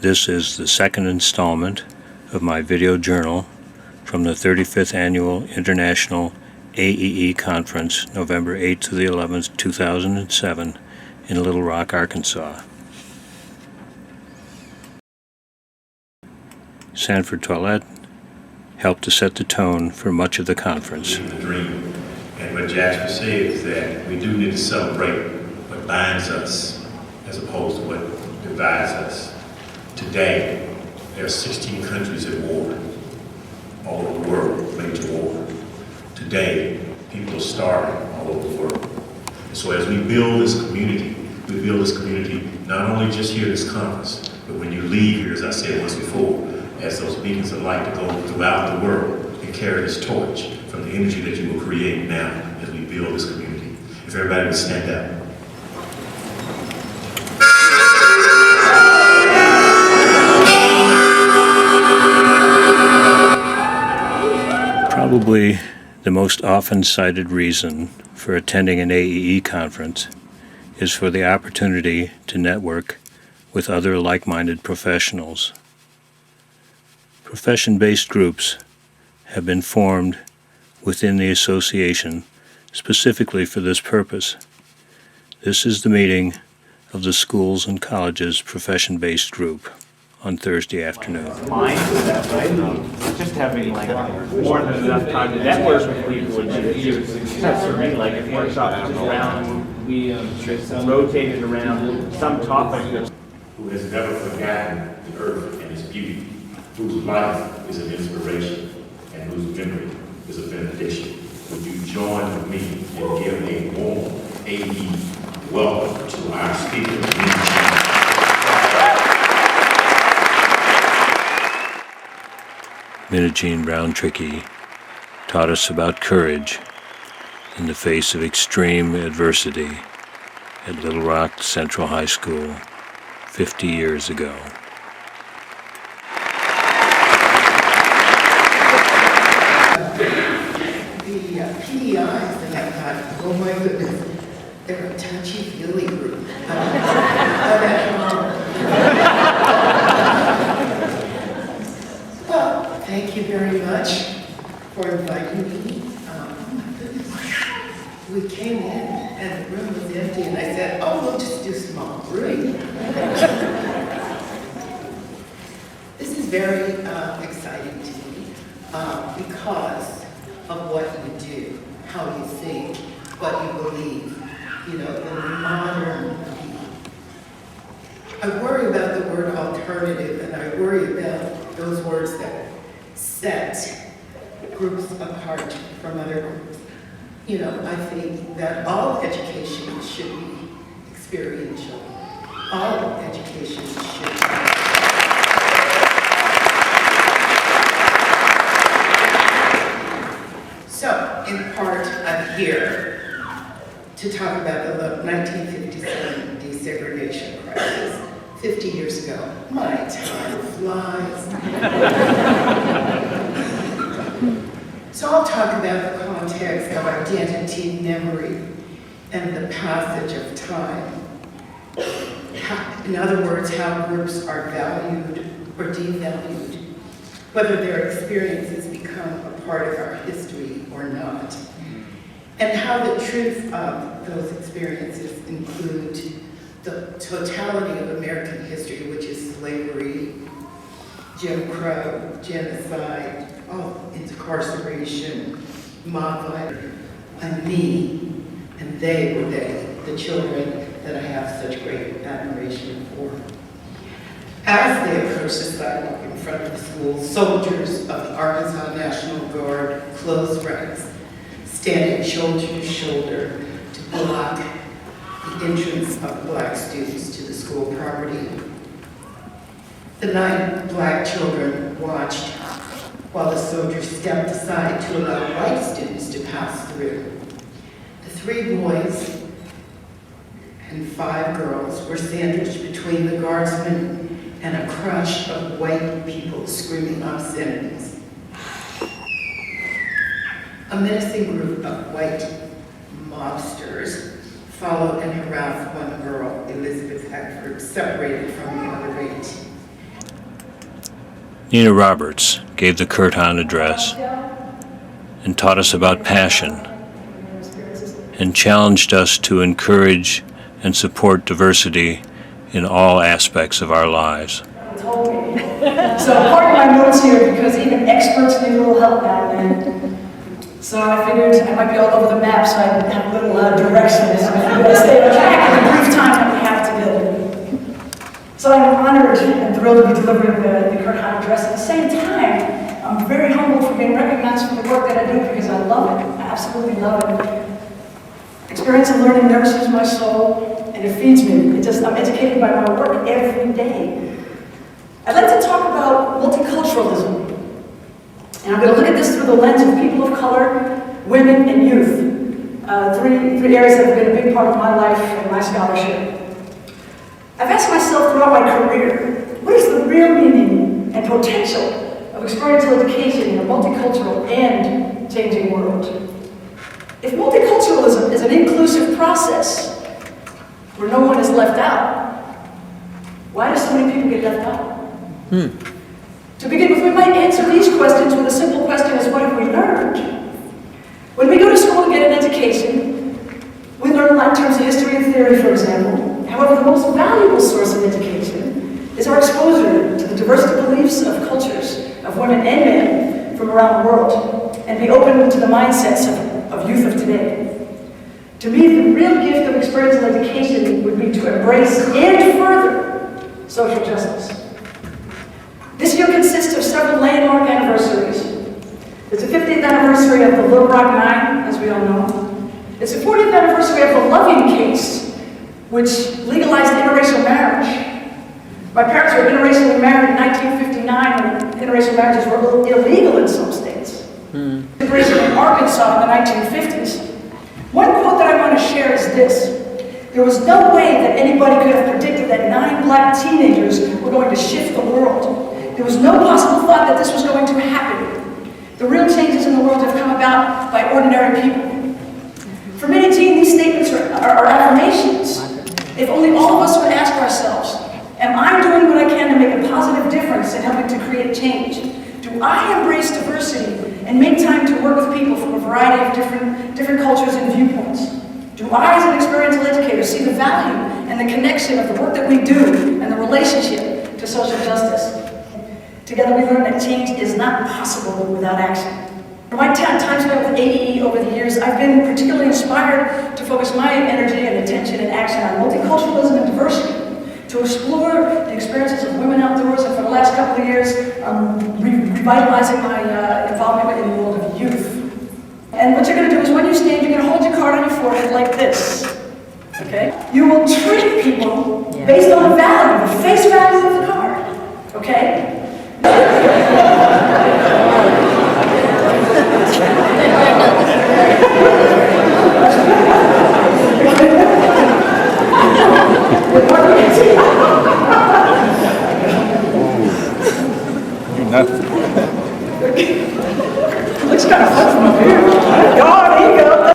This is the second installment of my video journal from the 35th Annual International AEE Conference, November 8th to the 11th, 2007, in Little Rock, Arkansas. Sanford Toilette helped to set the tone for much of the conference. The dream. And what Jasper said is that we do need to celebrate what binds us as opposed to what divides us. Today, there are 16 countries at war. All over the world, major war. Today, people are starving all over the world. And so as we build this community, not only just here at this conference, but when you leave here, as I said once before, as those beacons of light to go throughout the world and carry this torch from the energy that you will create now as we build this community. If everybody would stand up. Probably the most often cited reason for attending an AEE conference is for the opportunity to network with other like-minded professionals. Profession-based groups have been formed within the association specifically for this purpose. This is the meeting of the schools and colleges profession-based group on Thursday afternoon. Mine is that way. Just having like more than enough time to network with people would be a huge success for me. Like if workshops just around, we rotated around some topic. Who has never forgotten the earth and its beauty, whose life is an inspiration, and whose memory is a benediction. Would you join with me and give a warm AE welcome to our speaker, Minniejean Trickey taught us about courage in the face of extreme adversity at Little Rock Central High School 50 years ago. The PDIs, and I thought, oh my goodness, they're a touchy-feely group. Well, thank you very much for inviting me. We came in and the room was empty, and I said, oh, we'll just do small group. This is very exciting to me because of what you do, how you think, what you believe, the modern people. I worry about the word alternative, and I worry about those words that set groups apart from other groups. I think that all education should be experiential. All education should be. So, in part, I'm here to talk about the 1957 desegregation crisis. 50 years ago. My time flies. So I'll talk about the context of identity, memory, and the passage of time. In other words, how groups are valued or devalued, whether their experiences become a part of our history or not, and how the truth of those experiences include the totality of American history, which is slavery, Jim Crow, genocide, incarceration, mob violence, and me, and they were the children that I have such great admiration for. As they approached the sidewalk in front of the school, soldiers of the Arkansas National Guard closed ranks, standing shoulder to shoulder to block the entrance of black students to the school property. The 9 black children watched while the soldiers stepped aside to allow white students to pass through. The 3 boys and 5 girls were sandwiched between the guardsmen and a crush of white people screaming obscenities. A menacing group of white mobsters followed and harassed one girl, Elizabeth Eckford, separated from the other 8. Nina Roberts gave the Kurt Hahn address and taught us about passion and challenged us to encourage and support diversity in all aspects of our lives. Told me. So part of my notes here, because even experts need a little help now and then. So I figured I might be all over the map, so I have a little direction. So I'm going to stay on track in the brief time that we have together. So I'm honored and thrilled to be delivering the Kurt Hahn address. At the same time, I'm very humbled for being recognized for the work that I do because I love it. I absolutely love it. Experience of learning nourishes my soul and it feeds me. I'm educated by my work every day. I'd like to talk about multiculturalism. And I'm going to look at this through the lens of people of color, women, and youth. Three areas that have been a big part of my life and my scholarship. I've asked myself throughout my career, what is the real meaning and potential of experiential education in a multicultural and changing world? If multiculturalism is an inclusive process where no one is left out, why do so many people get left out? To begin with, we might answer these questions with a simple question as what have we learned? When we go to school to get an education, we learn a lot in terms of history and theory, for example. However, the most valuable source of education is our exposure to the diverse beliefs of cultures of women and men from around the world, and be open to the mindsets of youth of today. To me, the real gift of experiential education would be to embrace and further social justice. This year consists of several landmark anniversaries. It's the 50th anniversary of the Little Rock Nine, as we all know. It's the 40th anniversary of the Loving case, which legalized interracial marriage. My parents were interracially married in 1959 when interracial marriages were illegal in some states. Immigration in Arkansas in the 1950s. One quote that I want to share is this. There was no way that anybody could have predicted that 9 black teenagers were going to shift the world. There was no possible thought that this was going to happen. The real changes in the world have come about by ordinary people. For Minniejean, these statements are affirmations. If only all of us would ask ourselves, am I doing what I can to make a positive difference in helping to create change? Do I embrace diversity and make time to work with people from a variety of different cultures and viewpoints? Do I, as an experiential educator, see the value and the connection of the work that we do and the relationship to social justice? Together we learn that change is not possible without action. For my time spent with AEE over the years, I've been particularly inspired to focus my energy and attention and action on multiculturalism and diversity, to explore the experiences of women outdoors, and for the last couple of years, revitalizing my involvement in the world of youth. And what you're going to do is when you stand, you're going to hold your card on your forehead like this. Okay? You will treat people based on the value, the face value of the card. Okay? Looks kind of fun from up here. God, here you go.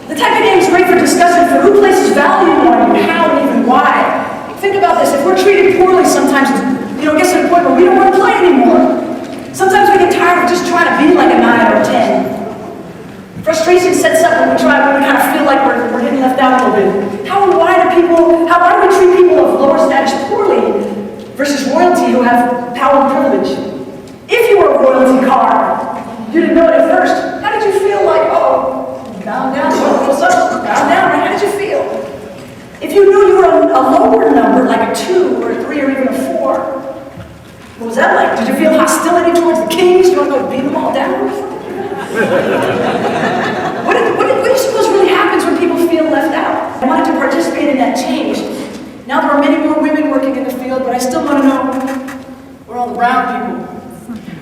The type of game is great for discussion for who places value on you, how, and even why. Think about this. If we're treated poorly sometimes, it gets to the point where we don't want to play anymore. Sometimes we get tired of just trying to be like a 9 or a 10. Frustration sets up when we kind of feel like we're getting left out a little bit. Why do we treat people of lower status poorly versus royalty who have power and privilege? If you were a royalty card, you didn't know it at first. How did you feel like, down, how did you feel? If you knew you were a lower number, like a 2 or a 3 or even a 4, what was that like? Did you feel hostility towards the kings? You want to go beat them all down? What do you suppose really happens when people feel left out? I wanted to participate in that change. Now there are many more women working in the field, but I still want to know where all the brown people,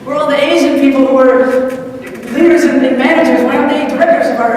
where all the Asian people who are leaders and managers, why aren't they directors of our